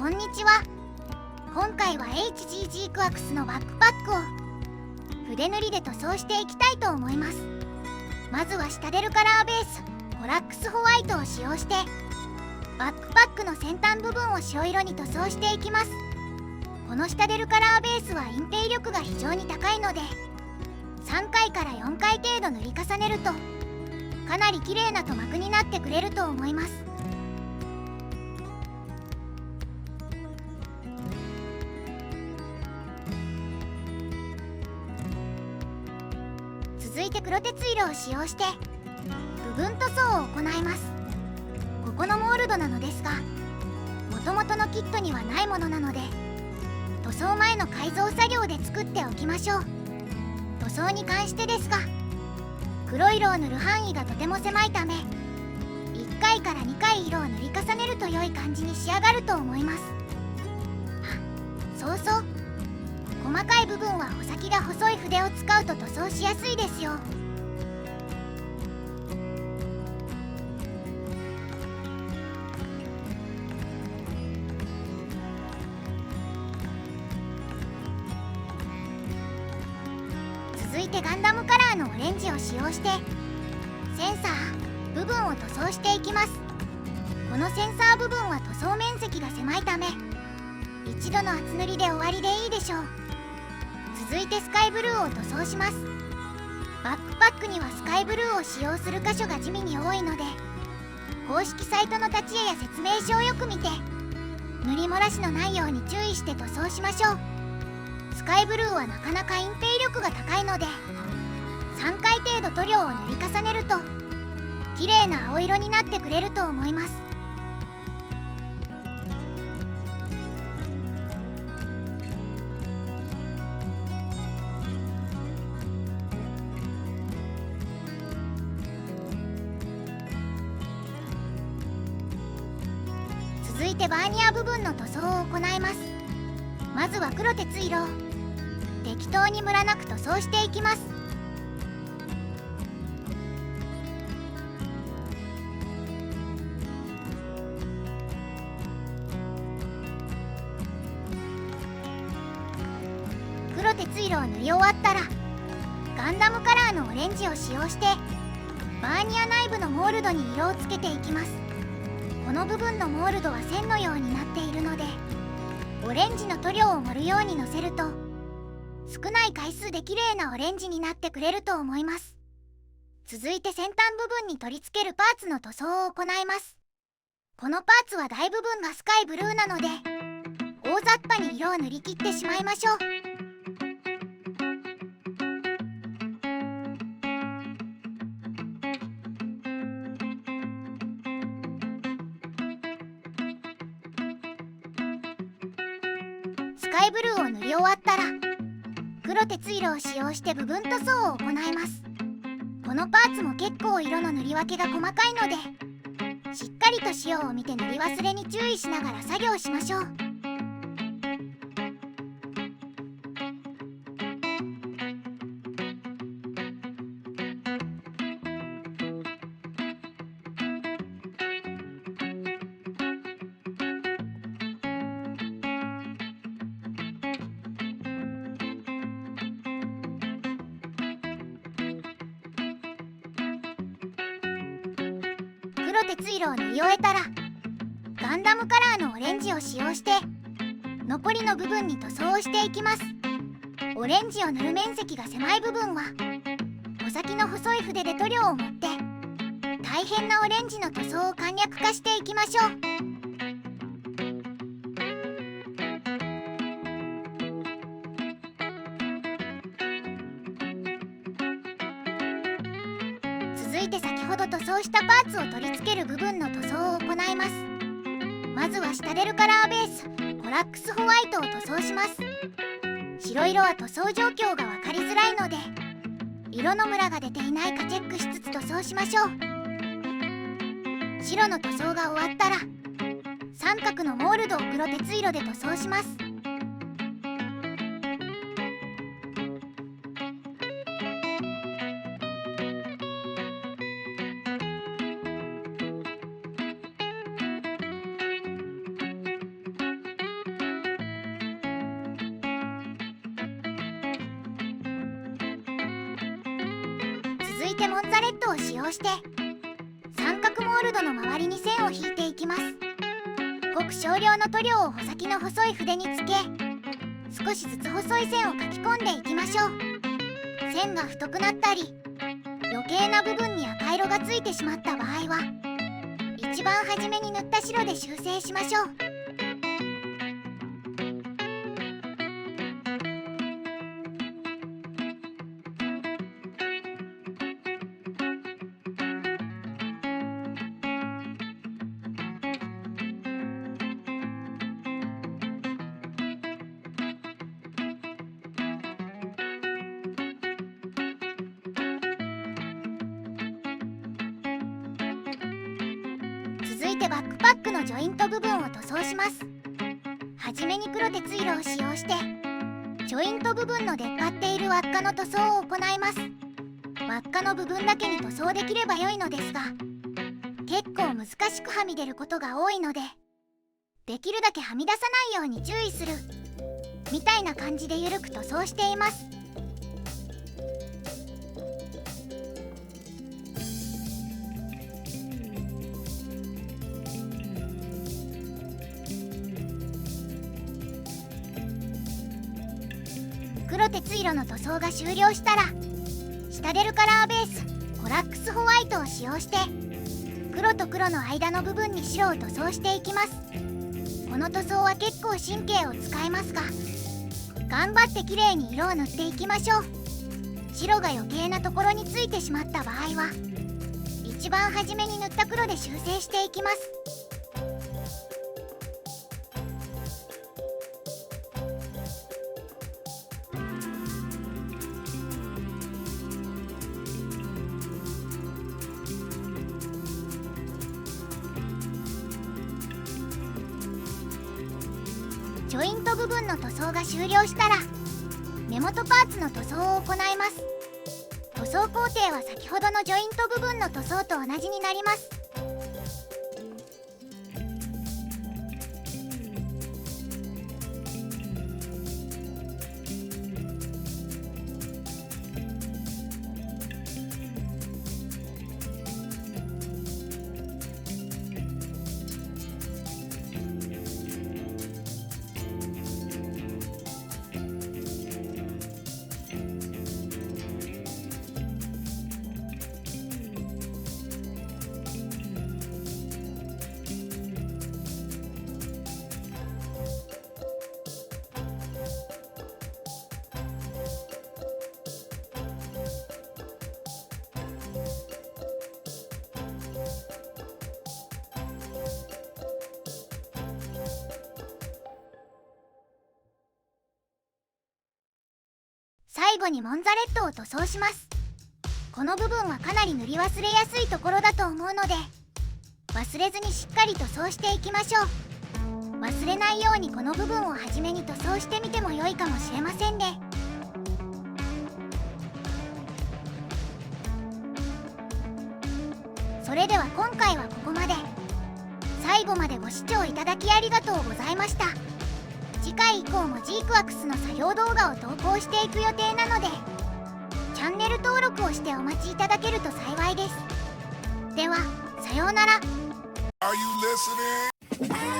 こんにちは。今回は HGG クアクスのバックパックを筆塗りで塗装していきたいと思います。まずはシタデルカラーベースコラックスホワイトを使用してバックパックの先端部分を白色に塗装していきます。このシタデルカラーベースは隠蔽力が非常に高いので3回から4回程度塗り重ねるとかなり綺麗な塗膜になってくれると思います。続いて黒鉄色を使用して部分塗装を行います。ここのモールドなのですが元々のキットにはないものなので塗装前の改造作業で作っておきましょう。塗装に関してですが黒色を塗る範囲がとても狭いため1回から2回色を塗り重ねると良い感じに仕上がると思います。そうそう、細かい部分は穂先が細い筆を使うと塗装しやすいですよ。続いてガンダムカラーのオレンジを使用してセンサー部分を塗装していきます。このセンサー部分は塗装面積が狭いため一度の厚塗りで終わりでいいでしょう。続いてスカイブルーを塗装します。バックパックにはスカイブルーを使用する箇所が地味に多いので公式サイトの立ち絵や説明書をよく見て塗り漏らしのないように注意して塗装しましょう。スカイブルーはなかなか隠蔽力が高いので3回程度塗料を塗り重ねると綺麗な青色になってくれると思います。続いてバーニア部分の塗装を行います。まずは黒鉄色を適当にムラなく塗装していきます。黒鉄色を塗り終わったらガンダムカラーのオレンジを使用してバーニア内部のモールドに色をつけていきます。この部分のモールドは線のようになっているのでオレンジの塗料を盛るようにのせると少ない回数で綺麗なオレンジになってくれると思います。続いて先端部分に取り付けるパーツの塗装を行います。このパーツは大部分がスカイブルーなので大雑把に色を塗り切ってしまいましょう。スカイブルーを塗り終わったら黒鉄色を使用して部分塗装を行います。このパーツも結構色の塗り分けが細かいのでしっかりと仕様を見て塗り忘れに注意しながら作業しましょう。黒鉄色を塗り終えたらガンダムカラーのオレンジを使用して残りの部分に塗装をしていきます。オレンジを塗る面積が狭い部分は穂先の細い筆で塗料を持って大変なオレンジの塗装を簡略化していきましょう。続いて先ほど塗装したパーツを取り付ける部分の塗装を行います。まずはシタデルカラーベースコラックスホワイトを塗装します。白色は塗装状況が分かりづらいので色のムラが出ていないかチェックしつつ塗装しましょう。白の塗装が終わったら三角のモールドを黒鉄色で塗装します。続いてモンザレットを使用して三角モールドの周りに線を引いていきます。ごく少量の塗料を穂先の細い筆につけ、少しずつ細い線を描き込んでいきましょう。線が太くなったり余計な部分に赤色がついてしまった場合は一番初めに塗った白で修正しましょう。続いてバックパックのジョイント部分を塗装します。はじめに黒鉄色を使用してジョイント部分の出っ張っている輪っかの塗装を行います。輪っかの部分だけに塗装できれば良いのですが、結構難しくはみ出ることが多いので、できるだけはみ出さないように注意するみたいな感じで緩く塗装しています。黒鉄色の塗装が終了したら、シタデルカラーベースコラックスホワイトを使用して黒と黒の間の部分に白を塗装していきます。この塗装は結構神経を使いますが、頑張って綺麗に色を塗っていきましょう。白が余計なところについてしまった場合は一番初めに塗った黒で修正していきます。ジョイント部分の塗装が終了したら根元パーツの塗装を行います。塗装工程は先ほどのジョイント部分の塗装と同じになります。最後にモンザレットを塗装します。この部分はかなり塗り忘れやすいところだと思うので、忘れずにしっかり塗装していきましょう。忘れないようにこの部分を初めに塗装してみても良いかもしれませんね。それでは今回はここまで。最後までご視聴いただきありがとうございました。次回以降もジークワックスの作業動画を投稿していく予定なので、チャンネル登録をしてお待ちいただけると幸いです。では、さようなら。Are you listening?